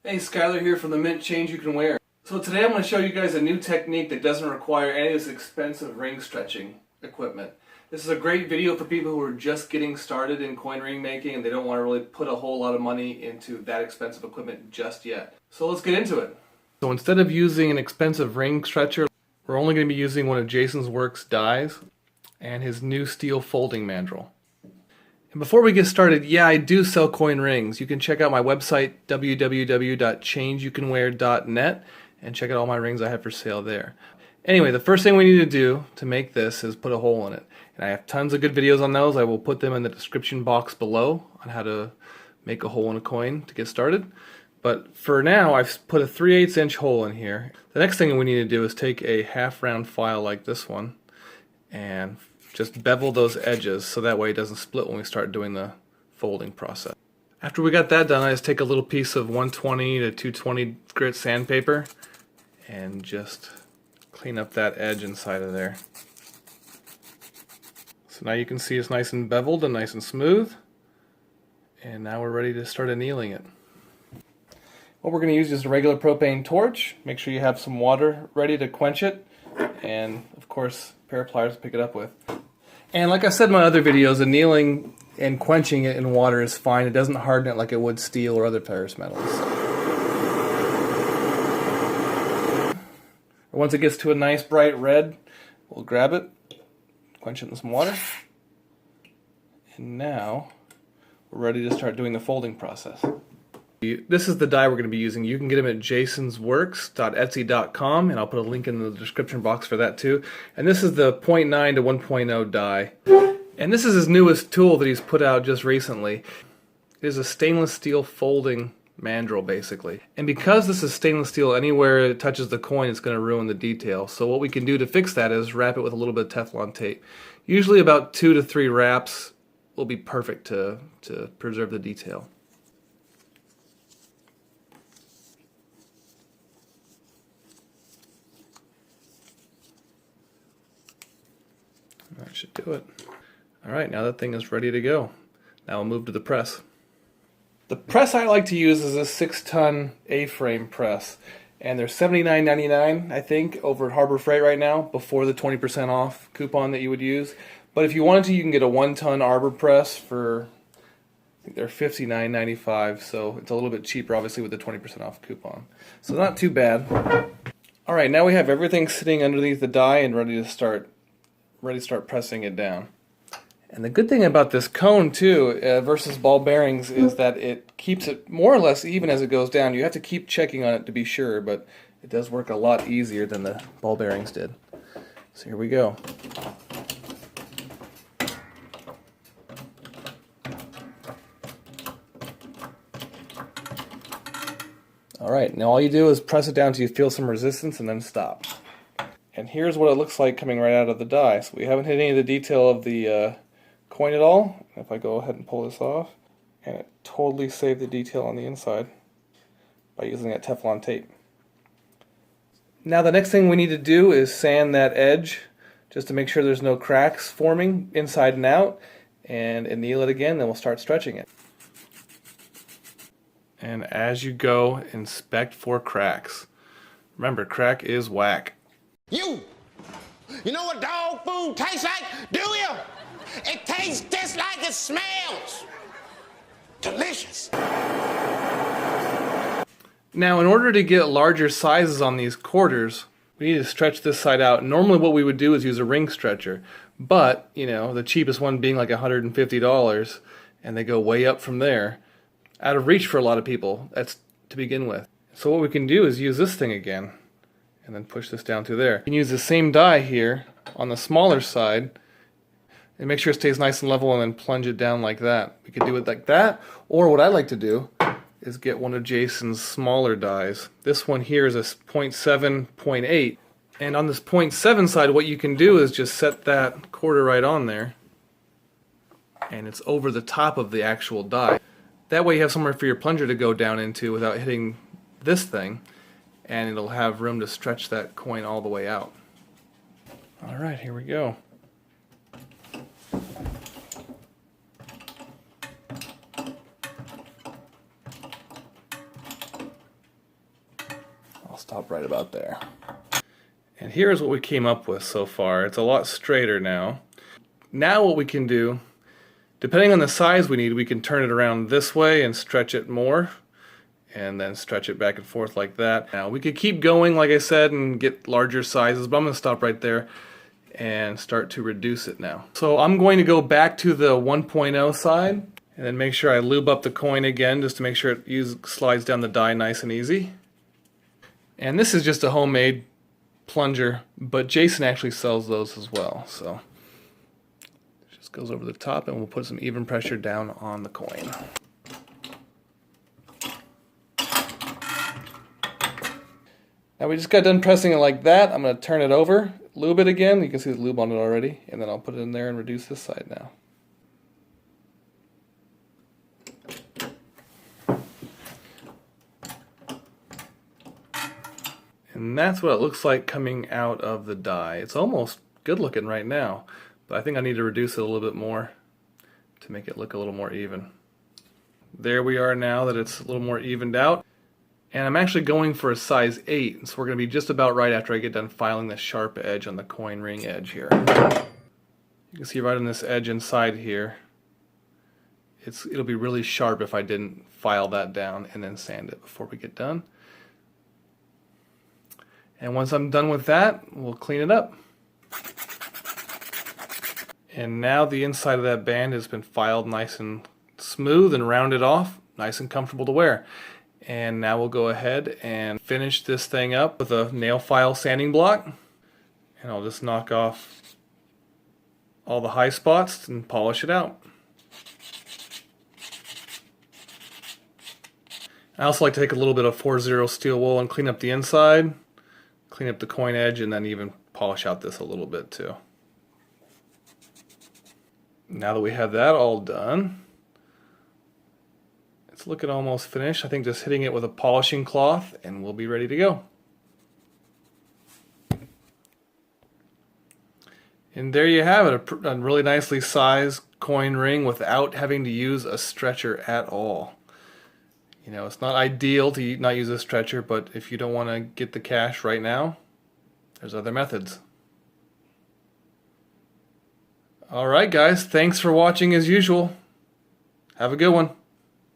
Hey, Skylar here from the Mint Change You Can Wear. So today I'm going to show you guys a new technique that doesn't require any of this expensive ring stretching equipment. This is a great video for people who are just getting started in coin ring making and they don't want to really put a whole lot of money into that expensive equipment just yet. So let's get into it. So instead of using an expensive ring stretcher, we're only going to be using one of Jason's Works dies and his new steel folding mandrel. And before we get started, yeah, I do sell coin rings. You can check out my website, www.changeyoucanwear.net, and check out all my rings I have for sale there. Anyway, the first thing we need to do to make this is put a hole in it. And I have tons of good videos on those. I will put them in the description box below on how to make a hole in a coin to get started. But for now, I've put a 3/8 inch hole in here. The next thing we need to do is take a half round file like this one and just bevel those edges so that way it doesn't split when we start doing the folding process. After we got that done, I just take a little piece of 120 to 220 grit sandpaper and just clean up that edge inside of there. So now you can see it's nice and beveled and nice and smooth. And now we're ready to start annealing it. What we're going to use is a regular propane torch. Make sure you have some water ready to quench it. And of course, a pair of pliers to pick it up with. And like I said in my other videos, annealing and quenching it in water is fine. It doesn't harden it like it would steel or other ferrous metals. Once it gets to a nice bright red, we'll grab it, quench it in some water. And now we're ready to start doing the folding process. This is the die we're going to be using. You can get them at jasonsworks.etsy.com, and I'll put a link in the description box for that too. And this is the 0.9 to 1.0 die. And this is his newest tool that he's put out just recently. It is a stainless steel folding mandrel, basically. And because this is stainless steel, anywhere it touches the coin, it's going to ruin the detail. So what we can do to fix that is wrap it with a little bit of Teflon tape. Usually about 2 to 3 wraps will be perfect to preserve the detail. That should do it. Alright, now that thing is ready to go. Now we'll move to the press. The press I like to use is a 6-ton A-frame press. And they're $79.99, I think, over at Harbor Freight right now, before the 20% off coupon that you would use. But if you wanted to, you can get a 1-ton arbor press for, I think they're $59.95, so it's a little bit cheaper, obviously, with the 20% off coupon. So not too bad. Alright, now we have everything sitting underneath the die and ready to start pressing it down. And the good thing about this cone too versus ball bearings is that it keeps it more or less even as it goes down. You have to keep checking on it to be sure, but it does work a lot easier than the ball bearings did. So here we go. Alright, now all you do is press it down until you feel some resistance and then stop. And here's what it looks like coming right out of the die. So we haven't hit any of the detail of the coin at all. If I go ahead and pull this off, and it totally saved the detail on the inside by using that Teflon tape. Now the next thing we need to do is sand that edge just to make sure there's no cracks forming inside and out, and anneal it again, then we'll start stretching it. And as you go, inspect for cracks. Remember, crack is whack. You know what dog food tastes like? Do you? It tastes just like it smells. Delicious. Now, in order to get larger sizes on these quarters, we need to stretch this side out. Normally what we would do is use a ring stretcher, but, you know, the cheapest one being like $150, and they go way up from there. Out of reach for a lot of people, that's to begin with. So what we can do is use this thing again, and then push this down through there. You can use the same die here on the smaller side and make sure it stays nice and level and then plunge it down like that. We could do it like that, or what I like to do is get one of Jason's smaller dies. This one here is a 0.7, 0.8, and on this 0.7 side what you can do is just set that quarter right on there and it's over the top of the actual die. That way you have somewhere for your plunger to go down into without hitting this thing, and it'll have room to stretch that coin all the way out. Alright, here we go. stop right about there. And here's what we came up with so far. It's a lot straighter now. Now what we can do, depending on the size we need, we can turn it around this way and stretch it more, and then stretch it back and forth like that. Now we could keep going, like I said, and get larger sizes, but I'm going to stop right there and start to reduce it now. So I'm going to go back to the 1.0 side and then make sure I lube up the coin again just to make sure it slides down the die nice and easy. And this is just a homemade plunger, but Jason actually sells those as well. So it just goes over the top and we'll put some even pressure down on the coin. Now we just got done pressing it like that. I'm going to turn it over, lube it again. You can see the lube on it already. And then I'll put it in there and reduce this side now. And that's what it looks like coming out of the die. It's almost good looking right now, but I think I need to reduce it a little bit more to make it look a little more even. There we are now that it's a little more evened out. And I'm actually going for a size 8, so we're going to be just about right after I get done filing the sharp edge on the coin ring edge here. You can see right on this edge inside here, it'll be really sharp if I didn't file that down and then sand it before we get done. And once I'm done with that, we'll clean it up. And now the inside of that band has been filed nice and smooth and rounded off, nice and comfortable to wear. And now we'll go ahead and finish this thing up with a nail file sanding block. And I'll just knock off all the high spots and polish it out. I also like to take a little bit of 4-0 steel wool and clean up the inside, clean up the coin edge, and then even polish out this a little bit too. Now that we have that all done, it's looking almost finished. I think just hitting it with a polishing cloth and we'll be ready to go. And there you have it, a really nicely sized coin ring without having to use a stretcher at all. You know, it's not ideal to not use a stretcher, but if you don't want to get the cash right now, there's other methods. Alright guys, thanks for watching as usual. Have a good one.